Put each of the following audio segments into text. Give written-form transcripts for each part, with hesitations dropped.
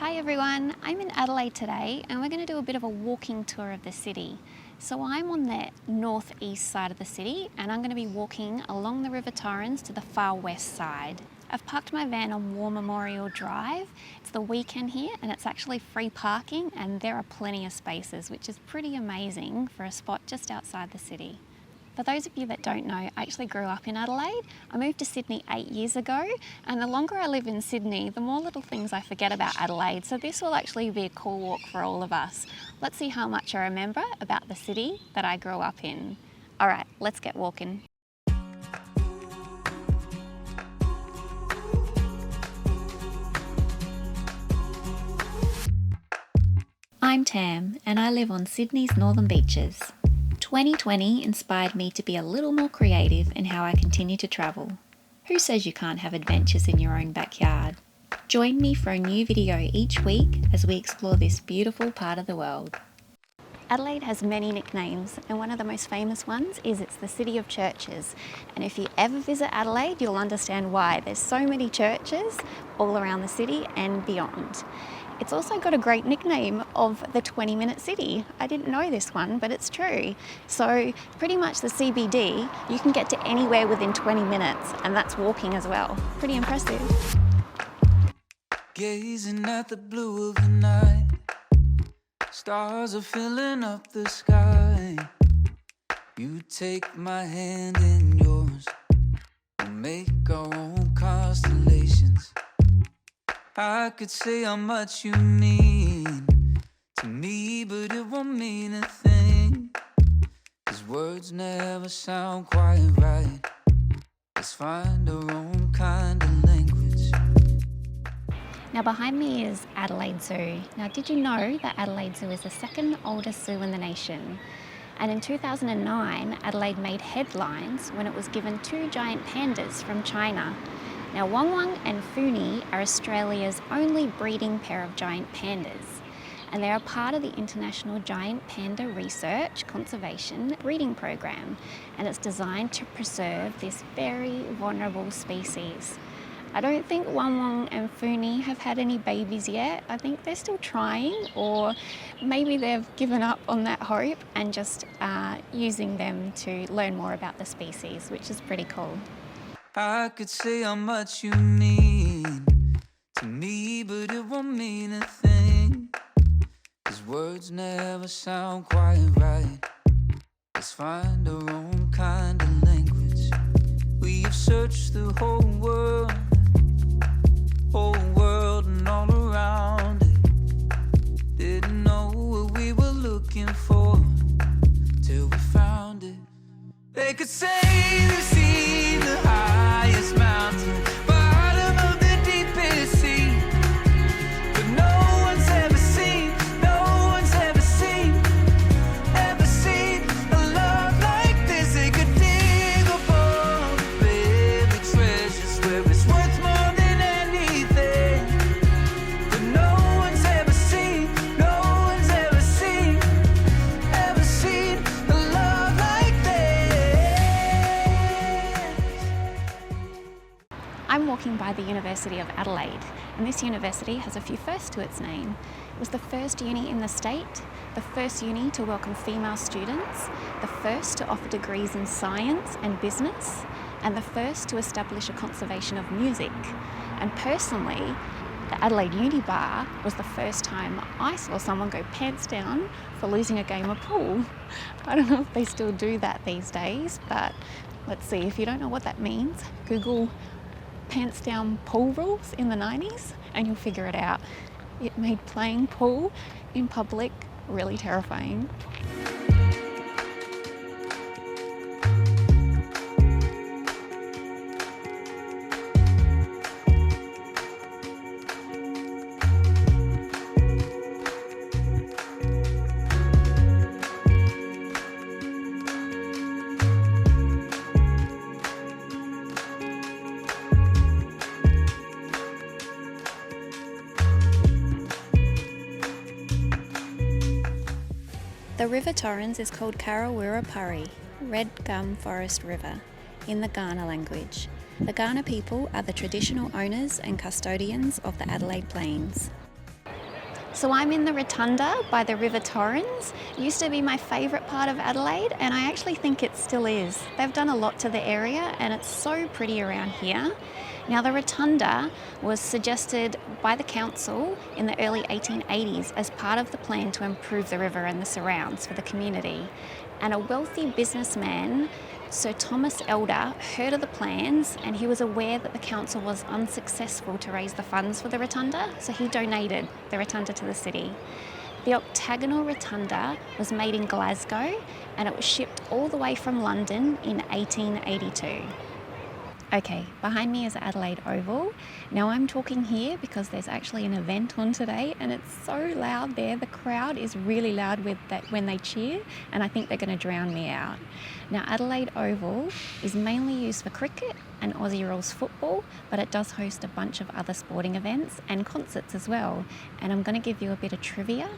Hi everyone, I'm in Adelaide today and we're going to do a bit of a walking tour of the city. So I'm on the northeast side of the city and I'm going to be walking along the River Torrens to the far west side. I've parked my van on War Memorial Drive. It's the weekend here and it's actually free parking and there are plenty of spaces, which is pretty amazing for a spot just outside the city. For those of you that don't know, I actually grew up in Adelaide. I moved to Sydney 8 years ago, and the longer I live in Sydney, the more little things I forget about Adelaide, so this will actually be a cool walk for all of us. Let's see how much I remember about the city that I grew up in. All right, let's get walking. I'm Tam, and I live on Sydney's northern beaches. 2020 inspired me to be a little more creative in how I continue to travel. Who says you can't have adventures in your own backyard? Join me for a new video each week as we explore this beautiful part of the world. Adelaide has many nicknames, and one of the most famous ones is it's the city of churches. And if you ever visit Adelaide, you'll understand why. There's so many churches all around the city and beyond. It's also got a great nickname of the 20-minute city. I didn't know this one, but it's true. So pretty much the CBD, you can get to anywhere within 20 minutes, and that's walking as well. Pretty impressive. Gazing at the blue of the night, stars are filling up the sky. You take my hand in yours, we'll make our own constellations. I could say how much you mean to me, but it won't mean a thing, 'cause words never sound quite right. Let's find our own kind of language. Now behind me is Adelaide Zoo. Now did you know that Adelaide Zoo is the second oldest zoo in the nation? And in 2009, Adelaide made headlines when it was given 2 giant pandas from China. Now, Wang Wang and Funi are Australia's only breeding pair of giant pandas, and they are part of the International Giant Panda Research Conservation Breeding Program, and it's designed to preserve this very vulnerable species. I don't think Wang Wang and Funi have had any babies yet. I think they're still trying, or maybe they've given up on that hope and just using them to learn more about the species, which is pretty cool. I could say how much you mean to me, but it won't mean a thing, 'cause words never sound quite right. Let's find our own kind of language. We've searched the whole world and all around it. Didn't know what we were looking for till we found it. They could say they've seen the highest mountain, bottom of the deepest sea, but no one's ever seen a love like this. They could dig up all the buried treasures where it's worth more than anything, but no one's ever seen a love like this. I'm walking by the University of Adelaide, and this university has a few firsts to its name. It was the first uni in the state, the first uni to welcome female students, the first to offer degrees in science and business, and the first to establish a conservation of music. And personally, the Adelaide Uni Bar was the first time I saw someone go pants down for losing a game of pool. I don't know if they still do that these days, but let's see. If you don't know what that means, Google pants down pool rules in the 90s and you'll figure it out. It made playing pool in public really terrifying. The River Torrens is called Karawirapari, Red Gum Forest River, in the Kaurna language. The Kaurna people are the traditional owners and custodians of the Adelaide Plains. So I'm in the rotunda by the River Torrens. It used to be my favourite part of Adelaide, and I actually think it still is. They've done a lot to the area and it's so pretty around here. Now the rotunda was suggested by the council in the early 1880s as part of the plan to improve the river and the surrounds for the community. And a wealthy businessman, Sir Thomas Elder, heard of the plans and he was aware that the council was unsuccessful to raise the funds for the rotunda, so he donated the rotunda to the city. The octagonal rotunda was made in Glasgow and it was shipped all the way from London in 1882. Okay, behind me is Adelaide Oval. Now I'm talking here because there's actually an event on today and it's so loud there. The crowd is really loud with that when they cheer, and I think they're going to drown me out. Now Adelaide Oval is mainly used for cricket and Aussie rules football, but it does host a bunch of other sporting events and concerts as well. And I'm going to give you a bit of trivia.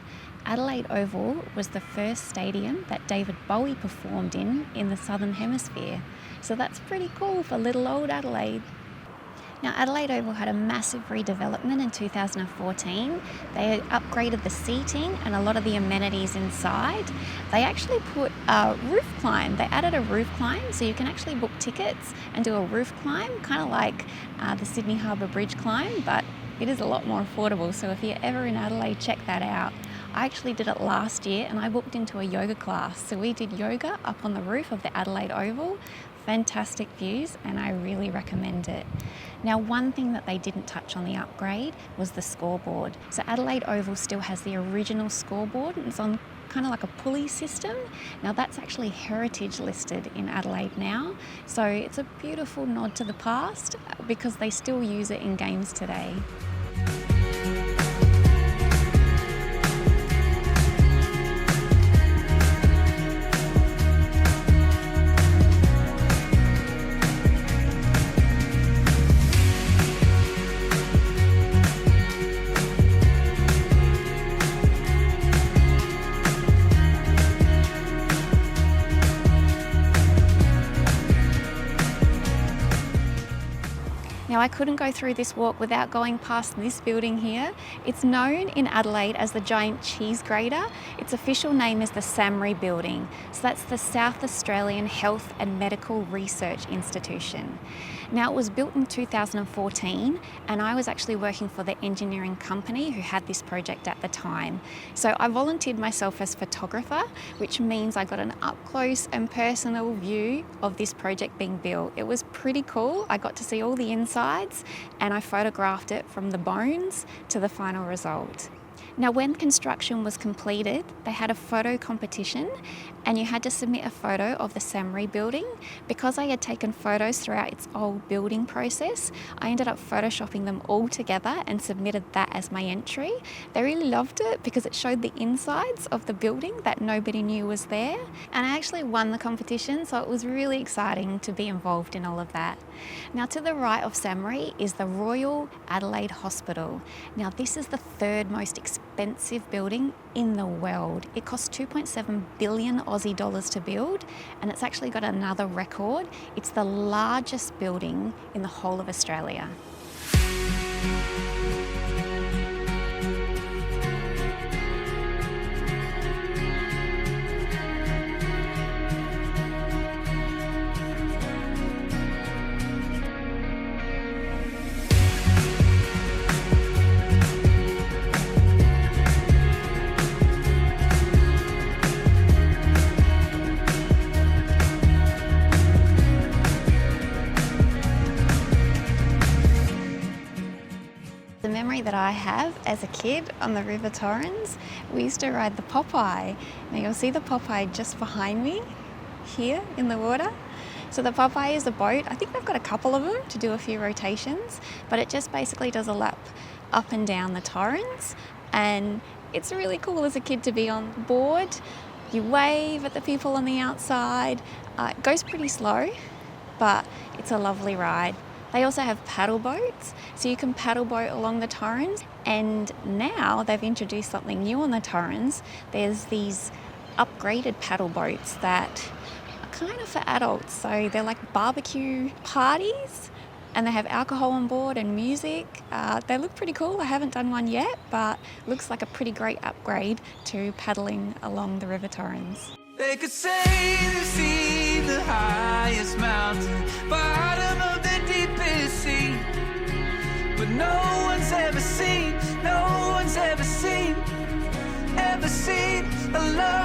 Adelaide Oval was the first stadium that David Bowie performed in the Southern Hemisphere. So that's pretty cool for little old Adelaide. Now Adelaide Oval had a massive redevelopment in 2014. They upgraded the seating and a lot of the amenities inside. They actually put a roof climb. They added a roof climb, so you can actually book tickets and do a roof climb, kind of like the Sydney Harbour Bridge climb, but it is a lot more affordable. So if you're ever in Adelaide, check that out. I actually did it last year and I booked into a yoga class. So we did yoga up on the roof of the Adelaide Oval. Fantastic views, and I really recommend it. Now, one thing that they didn't touch on the upgrade was the scoreboard. So Adelaide Oval still has the original scoreboard and it's on kind of like a pulley system. Now that's actually heritage listed in Adelaide now. So it's a beautiful nod to the past because they still use it in games today. Now I couldn't go through this walk without going past this building here. It's known in Adelaide as the giant cheese grater. Its official name is the SAMRI building. So that's the South Australian Health and Medical Research Institution. Now it was built in 2014 and I was actually working for the engineering company who had this project at the time. So I volunteered myself as photographer, which means I got an up close and personal view of this project being built. It was pretty cool. I got to see all the insides and I photographed it from the bones to the final result. Now when construction was completed, they had a photo competition and you had to submit a photo of the SAMRI building. Because I had taken photos throughout its old building process, I ended up photoshopping them all together and submitted that as my entry. They really loved it because it showed the insides of the building that nobody knew was there. And I actually won the competition, so it was really exciting to be involved in all of that. Now to the right of SAMRI is the Royal Adelaide Hospital. Now this is the third most expensive building in the world. It cost 2.7 billion Aussie dollars to build, and it's actually got another record. It's the largest building in the whole of Australia. The memory that I have as a kid on the River Torrens, we used to ride the Popeye. Now you'll see the Popeye just behind me here in the water. So the Popeye is a boat. I think they've got a couple of them to do a few rotations, but it just basically does a lap up and down the Torrens, and it's really cool as a kid to be on board. You wave at the people on the outside. It goes pretty slow, but it's a lovely ride. They also have paddle boats, so you can paddle boat along the Torrens. And now they've introduced something new on the Torrens. There's these upgraded paddle boats that are kind of for adults. So they're like barbecue parties, And they have alcohol on board and music. They look pretty cool. I haven't done one yet, but looks like a pretty great upgrade to paddling along the River Torrens. They could say they've seen the highest mountain, bottom of the deepest sea, but no one's ever seen a love